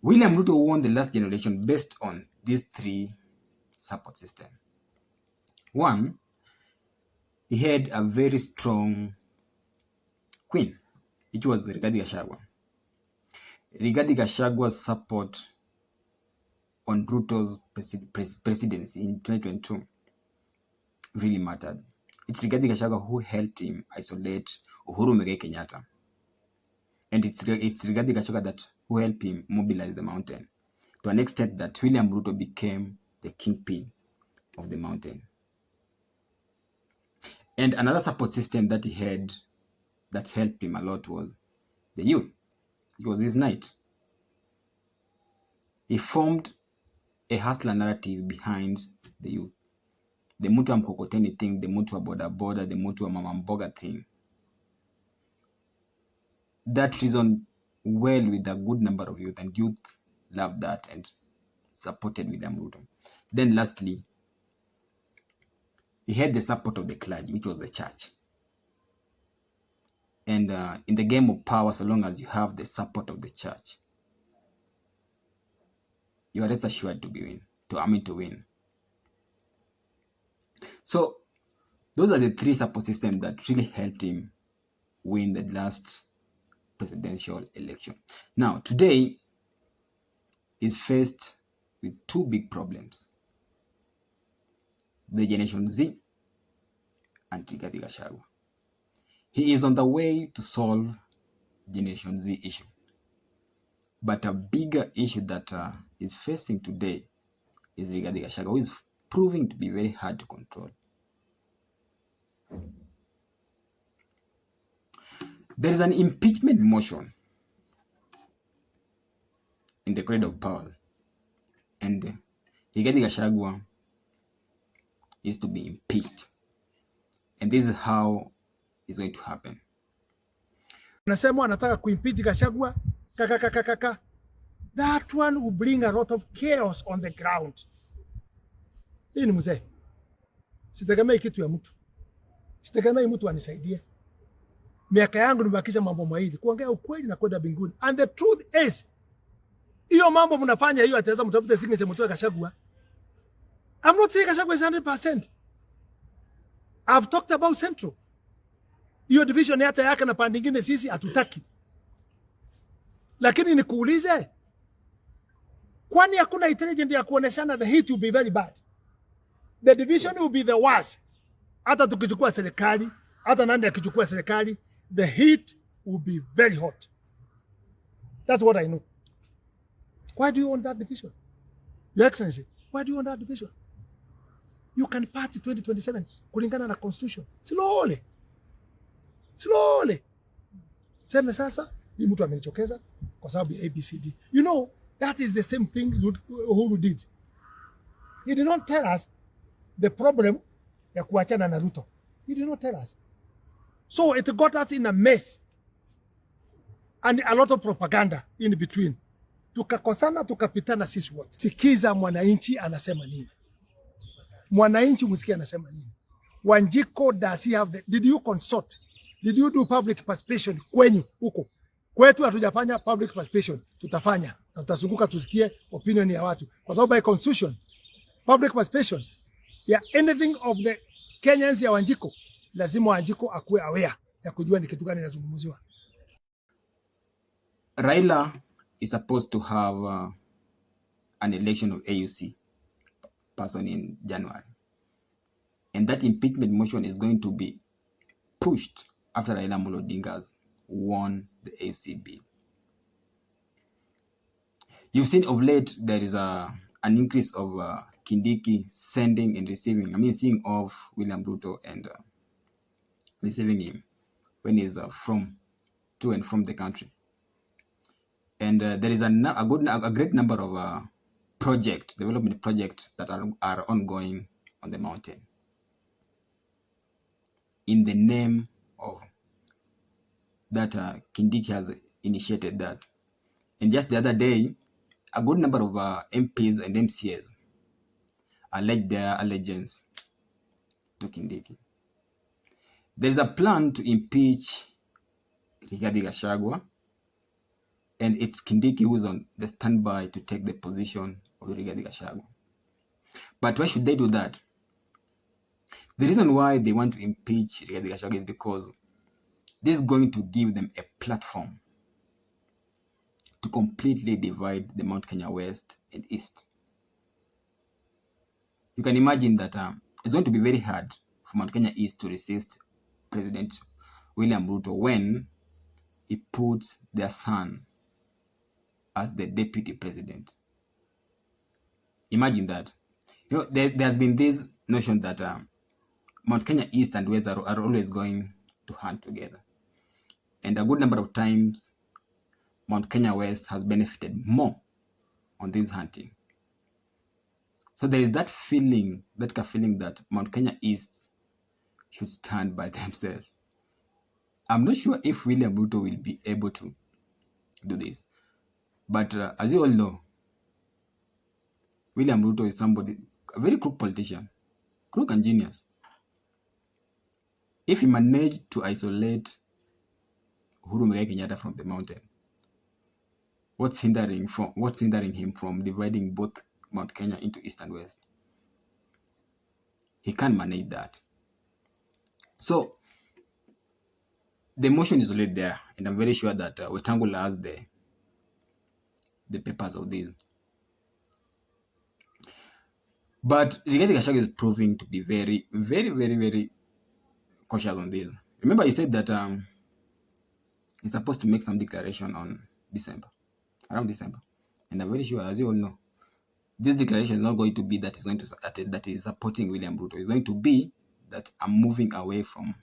William Ruto won the last generation based on these three support systems. One, he had a very strong queen, which was Rigathi Gachagua. Rigathi Gachagua's support on Ruto's presidency in 2022 really mattered. It's Rigathi Gachagua who helped him isolate Uhuru Muigai Kenyatta. And it's Rigathi Gachagua that who helped him mobilize the mountain to an extent that William Ruto became the kingpin of the mountain. And another support system that he had that helped him a lot was the youth. It was his night. He formed a hustler narrative behind the youth. The mtu wa mkokoteni thing, the mtu wa boda boda, the mtu wa mama mboga thing. That reasoned well with a good number of youth, and youth loved that and supported William Ruto. Then lastly, he had the support of the clergy, which was the church. And in the game of power, so long as you have the support of the church, you are rest assured to win. So those are the three support systems that really helped him win the last presidential election. Now, today, he's faced with two big problems: the Generation Z and Rigathi Gachagua. He is on the way to solve Generation Z issue. But a bigger issue that is facing today is Rigathi Gachagua, who is proving to be very hard to control. There is an impeachment motion in the corridor of power, and Rigathi Gachagua is to be impeached. And this is how it's going to happen. Nasema anataka kuimpeach Gachagua, that one will bring a lot of chaos on the ground. Hii ni mzee. Sitegemei kitu ya mtu. Sitegemei mtu anisaidie. Miaka yangu nimebakisha mambo mawili: kuongea ukweli na kwenda mbinguni. And the truth is, hiyo mambo mnafanya hiyo ataweza mtafute signature mtu wa Gachagua. I'm not saying Gachagua is 100%. I've talked about Central. Hiyo division hata yake na pande nyingine sisi hatutaki. Lakini nikuulize, kwani hakuna intelligence ya kuoneshana the heat will be very bad? The division will be the worst. Hata tukichukua serikali, hata nani akichukua serikali, the heat will be very hot. That's what I know. Why do you want that division? Your Excellency, why do you want that division? You can party 2027 kulingana na constitution. Slowly. Sema sasa, hii mtu amenichokeza kwa sababu ya ABCD. You know, that is the same thing Uhuru did. He did not tell us the problem ya kuachana na Ruto. He did not tell us. So it got us in a mess and a lot of propaganda in between. Tukakosana, tukapitana sisi wote. Sikiza mwananchi anasema nini. Mwananchi msikia anasema nini. Wanjiko, does he have did you consult? Did you do public participation kwenyu huko? Kwetu hatujafanya public participation, tutafanya. Na tutazunguka tusikie opinion ya watu. Kwa sababu by constitution, public participation ya anything of the Kenyans ya Wanjiko, lazima Wanjiko akuwe aware ya kujua ni kitu gani inazungumziwa. Raila is supposed to have an election of AUC person in January. And that impeachment motion is going to be pushed after Raila Amolo Odinga has won the AUC bill. You've seen of late there is an increase of Kindiki sending and receiving, seeing off William Ruto and receiving him when he's to and from the country. And there is a great number of development projects that are ongoing on the mountain in the name of that Kindiki has initiated that. And just the other day, a good number of MPs and MCAs alleged their allegiance to Kindiki. There's a plan to impeach Rigathi Gachagua And it's Kindiki who's on the standby to take the position of Rigathi Gachagua. But why should they do that? The reason why they want to impeach Rigathi Gachagua is because this is going to give them a platform to completely divide the Mount Kenya West and East. You can imagine that it's going to be very hard for Mount Kenya East to resist President William Ruto when he puts their son as the deputy president. Imagine that. You know, there's been this notion that Mount Kenya East and West are always going to hunt together. And a good number of times, Mount Kenya West has benefited more on this hunting. So there is that feeling, that Mount Kenya East should stand by themselves. I'm not sure if William Ruto will be able to do this. But as you all know, William Ruto is a very crook politician, crook and genius. If he managed to isolate Uhuru Muigai Kenyatta from the mountain, what's hindering him from dividing both Mount Kenya into East and West? He can't manage that. So the motion is already there, and I'm very sure that Wetangula has the papers of this. But Rigathi Gachagua is proving to be very, very, very, very cautious on this. Remember, he said that he's supposed to make some declaration on around December. And I'm very sure, as you all know, this declaration is not going to be that is supporting William Ruto. It's going to be that I'm moving away from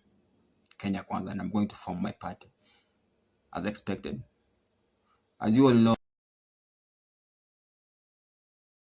Kenya Kwanza and I'm going to form my party, as expected. As you all know,